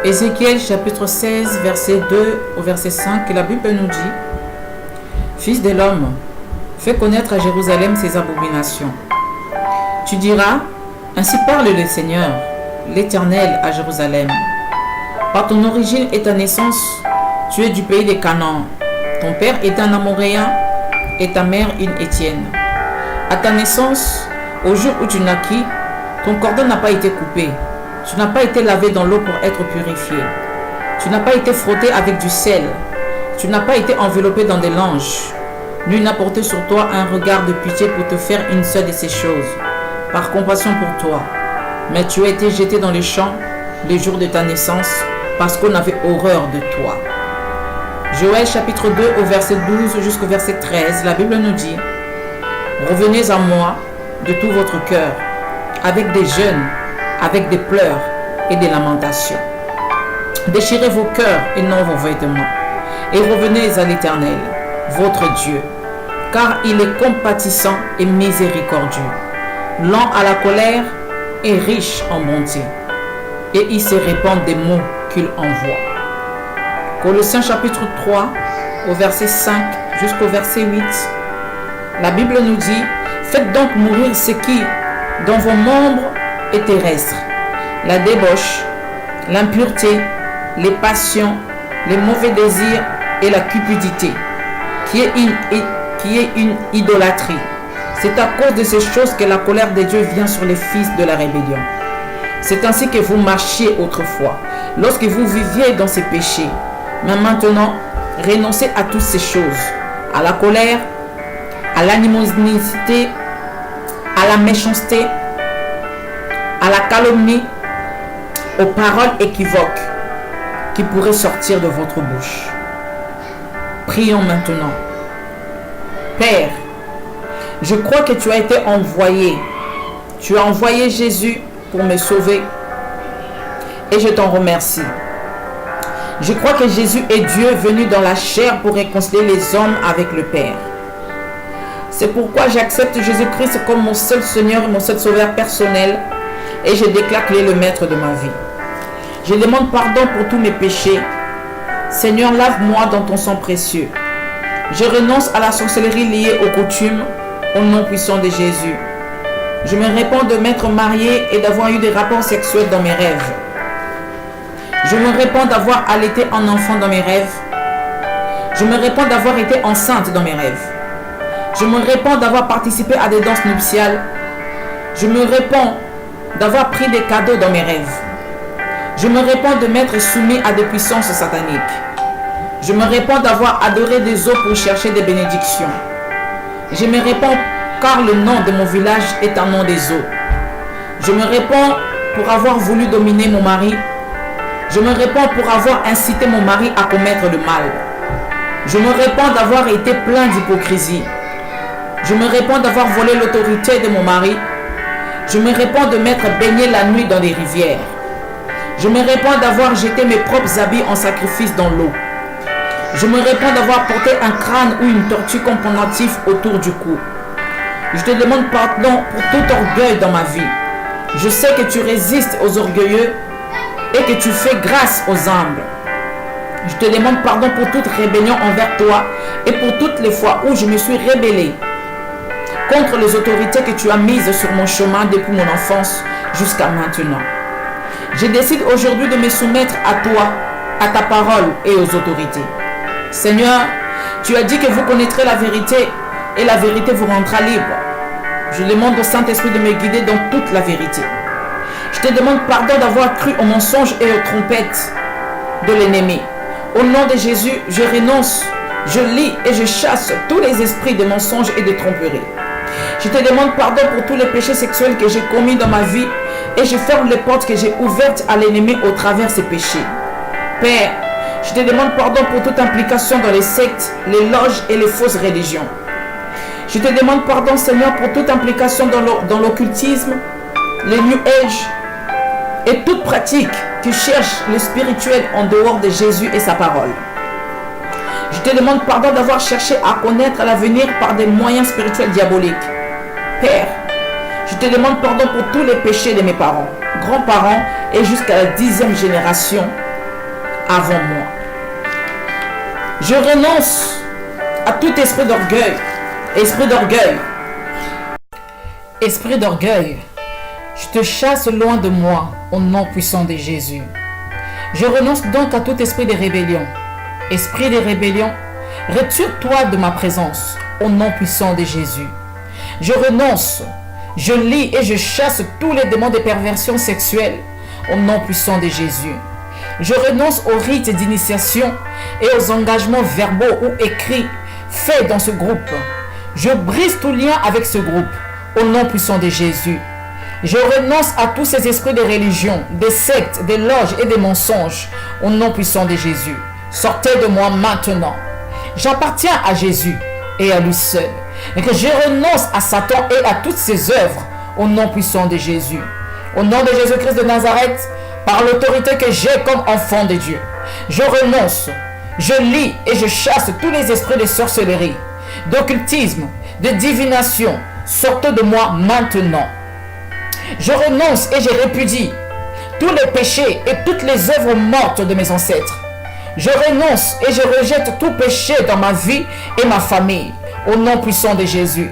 Ézéchiel chapitre 16, verset 2 au verset 5, la Bible nous dit: Fils de l'homme, fais connaître à Jérusalem ses abominations. Tu diras: ainsi parle le Seigneur, l'Éternel à Jérusalem. Par ton origine et ta naissance, tu es du pays des Canaan. Ton père est un Amoréen et ta mère une Étienne. À ta naissance, au jour où tu naquis, ton cordon n'a pas été coupé. Tu n'as pas été lavé dans l'eau pour être purifié. Tu n'as pas été frotté avec du sel. Tu n'as pas été enveloppé dans des langes. Nul n'a porté sur toi un regard de pitié pour te faire une seule de ces choses, par compassion pour toi. Mais tu as été jeté dans les champs les jours de ta naissance, parce qu'on avait horreur de toi. Joël chapitre 2 au verset 12 jusqu'au verset 13, la Bible nous dit: revenez à moi de tout votre cœur, avec des jeûnes, avec des pleurs et des lamentations. Déchirez vos cœurs et non vos vêtements, et revenez à l'Éternel, votre Dieu, car il est compatissant et miséricordieux, lent à la colère et riche en bonté, et il se répand des mots qu'il envoie. Colossiens chapitre 3 au verset 5 jusqu'au verset 8, la Bible nous dit: faites donc mourir ce qui, dans vos membres, est terrestre, la débauche, l'impureté, les passions, les mauvais désirs et la cupidité, qui est une idolâtrie. C'est à cause de ces choses que la colère de Dieu vient sur les fils de la rébellion. C'est ainsi que vous marchiez autrefois, lorsque vous viviez dans ces péchés. Mais maintenant, renoncez à toutes ces choses, à la colère, à l'animosité, à la méchanceté, à la calomnie, aux paroles équivoques qui pourraient sortir de votre bouche. Prions maintenant. Père, je crois que tu as été envoyé. Tu as envoyé Jésus pour me sauver et je t'en remercie. Je crois que Jésus est Dieu venu dans la chair pour réconcilier les hommes avec le Père. C'est pourquoi j'accepte Jésus-Christ comme mon seul Seigneur et mon seul Sauveur personnel et je déclare qu'il est le maître de ma vie. Je demande pardon pour tous mes péchés. Seigneur, lave-moi dans ton sang précieux. Je renonce à la sorcellerie liée aux coutumes au nom puissant de Jésus. Je me répands de m'être marié et d'avoir eu des rapports sexuels dans mes rêves. Je me répands d'avoir allaité un enfant dans mes rêves. Je me répands d'avoir été enceinte dans mes rêves. Je me répands d'avoir participé à des danses nuptiales. Je me répands d'avoir pris des cadeaux dans mes rêves. Je me répands de m'être soumis à des puissances sataniques. Je me répands d'avoir adoré des eaux pour chercher des bénédictions. Je me répands car le nom de mon village est un nom des eaux. Je me répands pour avoir voulu dominer mon mari. Je me répands pour avoir incité mon mari à commettre le mal. Je me répands d'avoir été plein d'hypocrisie. Je me répands d'avoir volé l'autorité de mon mari. Je me répands de m'être baigné la nuit dans des rivières. Je me répands d'avoir jeté mes propres habits en sacrifice dans l'eau. Je me répands d'avoir porté un crâne ou une tortue comme pendentif autour du cou. Je te demande pardon pour tout orgueil dans ma vie. Je sais que tu résistes aux orgueilleux et que tu fais grâce aux humbles. Je te demande pardon pour toute rébellion envers toi et pour toutes les fois où je me suis rébellé contre les autorités que tu as mises sur mon chemin depuis mon enfance jusqu'à maintenant. Je décide aujourd'hui de me soumettre à toi, à ta parole et aux autorités. Seigneur, tu as dit que vous connaîtrez la vérité et la vérité vous rendra libre. Je demande au Saint-Esprit de me guider dans toute la vérité. Je te demande pardon d'avoir cru aux mensonges et aux trompettes de l'ennemi. Au nom de Jésus, je renonce, je lis et je chasse tous les esprits de mensonges et de tromperie. Je te demande pardon pour tous les péchés sexuels que j'ai commis dans ma vie et je ferme les portes que j'ai ouvertes à l'ennemi au travers de ces péchés. Père, je te demande pardon pour toute implication dans les sectes, les loges et les fausses religions. Je te demande pardon, Seigneur, pour toute implication dans l'occultisme, les New Age et toute pratique qui cherche le spirituel en dehors de Jésus et sa parole. Je te demande pardon d'avoir cherché à connaître l'avenir par des moyens spirituels diaboliques. Père, je te demande pardon pour tous les péchés de mes parents, grands-parents et jusqu'à la 10e génération avant moi. Je renonce à tout esprit d'orgueil. Esprit d'orgueil. Esprit d'orgueil. Je te chasse loin de moi au nom puissant de Jésus. Je renonce donc à tout esprit de rébellion. Esprit de rébellion, retire-toi de ma présence au nom puissant de Jésus. Je renonce, je lie et je chasse tous les démons de perversion sexuelle au nom puissant de Jésus. Je renonce aux rites d'initiation et aux engagements verbaux ou écrits faits dans ce groupe. Je brise tout lien avec ce groupe au nom puissant de Jésus. Je renonce à tous ces esprits de religion, des sectes, des loges et des mensonges au nom puissant de Jésus. Sortez de moi maintenant. J'appartiens à Jésus et à lui seul. Et que je renonce à Satan et à toutes ses œuvres au nom puissant de Jésus. Au nom de Jésus-Christ de Nazareth, par l'autorité que j'ai comme enfant de Dieu, je renonce, je lie et je chasse tous les esprits de sorcellerie, d'occultisme, de divination. Sortez de moi maintenant. Je renonce et je répudie tous les péchés et toutes les œuvres mortes de mes ancêtres. Je renonce et je rejette tout péché dans ma vie et ma famille, au nom puissant de Jésus.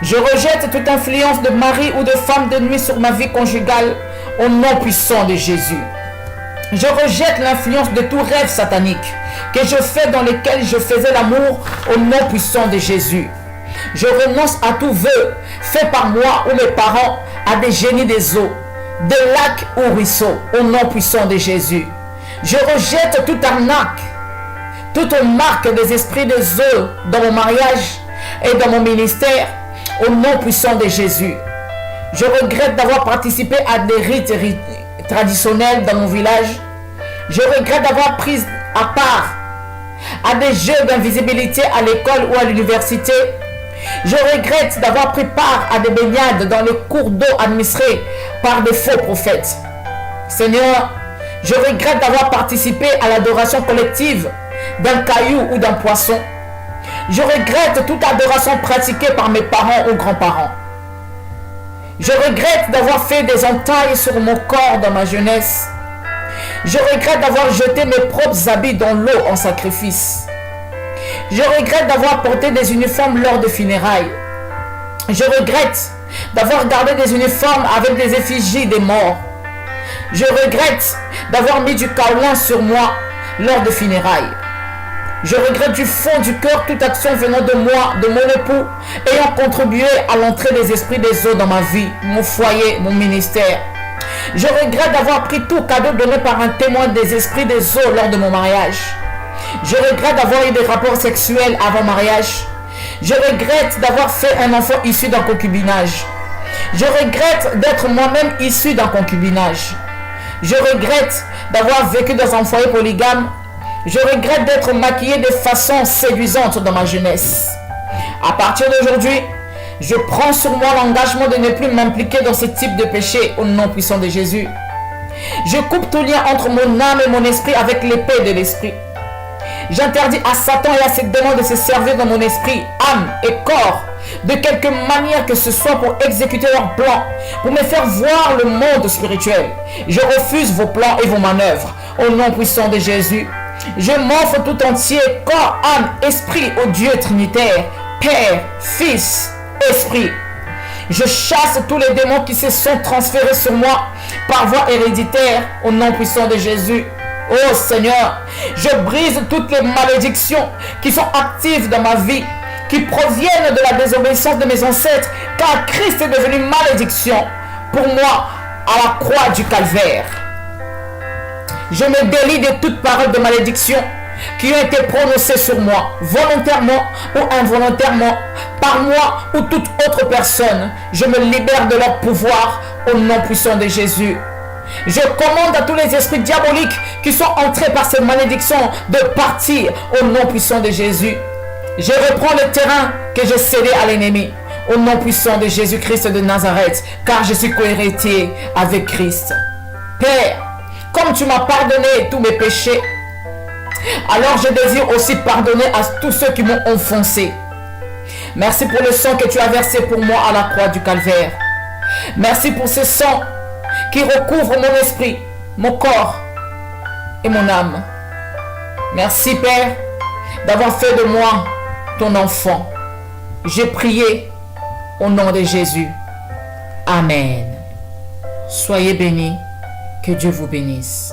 Je rejette toute influence de mari ou de femme de nuit sur ma vie conjugale, au nom puissant de Jésus. Je rejette l'influence de tout rêve satanique que je fais dans lequel je faisais l'amour, au nom puissant de Jésus. Je renonce à tout vœu fait par moi ou mes parents à des génies des eaux, des lacs ou ruisseaux, au nom puissant de Jésus. Je rejette toute arnaque, toute marque des esprits des eaux dans mon mariage et dans mon ministère, au nom puissant de Jésus. Je regrette d'avoir participé à des rites traditionnels dans mon village. Je regrette d'avoir pris à part à des jeux d'invisibilité à l'école ou à l'université. Je regrette d'avoir pris part à des baignades dans les cours d'eau administrés par des faux prophètes. Seigneur, je regrette d'avoir participé à l'adoration collective d'un caillou ou d'un poisson. Je regrette toute adoration pratiquée par mes parents ou grands-parents. Je regrette d'avoir fait des entailles sur mon corps dans ma jeunesse. Je regrette d'avoir jeté mes propres habits dans l'eau en sacrifice. Je regrette d'avoir porté des uniformes lors de funérailles. Je regrette d'avoir gardé des uniformes avec des effigies des morts. Je regrette d'avoir mis du kaolin sur moi lors de funérailles. Je regrette du fond du cœur toute action venant de moi, de mon époux, ayant contribué à l'entrée des esprits des eaux dans ma vie, mon foyer, mon ministère. Je regrette d'avoir pris tout cadeau donné par un témoin des esprits des eaux lors de mon mariage. Je regrette d'avoir eu des rapports sexuels avant mariage. Je regrette d'avoir fait un enfant issu d'un concubinage. Je regrette d'être moi-même issu d'un concubinage. Je regrette d'avoir vécu dans un foyer polygame. Je regrette d'être maquillée de façon séduisante dans ma jeunesse. À partir d'aujourd'hui, je prends sur moi l'engagement de ne plus m'impliquer dans ce type de péché au nom puissant de Jésus. Je coupe tout lien entre mon âme et mon esprit avec l'épée de l'esprit. J'interdis à Satan et à ses démons de se servir dans mon esprit, âme et corps de quelque manière que ce soit pour exécuter leurs plans, pour me faire voir le monde spirituel. Je refuse vos plans et vos manœuvres au nom puissant de Jésus. Je m'offre tout entier, corps, âme, esprit au Dieu Trinitaire, Père, Fils, Esprit. Je chasse tous les démons qui se sont transférés sur moi par voie héréditaire au nom puissant de Jésus. Oh Seigneur, je brise toutes les malédictions qui sont actives dans ma vie, qui proviennent de la désobéissance de mes ancêtres, car Christ est devenu malédiction pour moi à la croix du calvaire. Je me délie de toute parole de malédiction qui ont été prononcées sur moi, volontairement ou involontairement, par moi ou toute autre personne. Je me libère de leur pouvoir au nom puissant de Jésus. Je commande à tous les esprits diaboliques qui sont entrés par ces malédictions de partir au nom puissant de Jésus. Je reprends le terrain que j'ai cédé à l'ennemi au nom puissant de Jésus-Christ de Nazareth, car je suis cohérité avec Christ. Père, comme tu m'as pardonné tous mes péchés, alors je désire aussi pardonner à tous ceux qui m'ont offensé. Merci pour le sang que tu as versé pour moi à la croix du calvaire. Merci pour ce sang qui recouvre mon esprit, mon corps et mon âme. Merci Père d'avoir fait de moi ton enfant. J'ai prié au nom de Jésus. Amen. Soyez bénis. Que Dieu vous bénisse.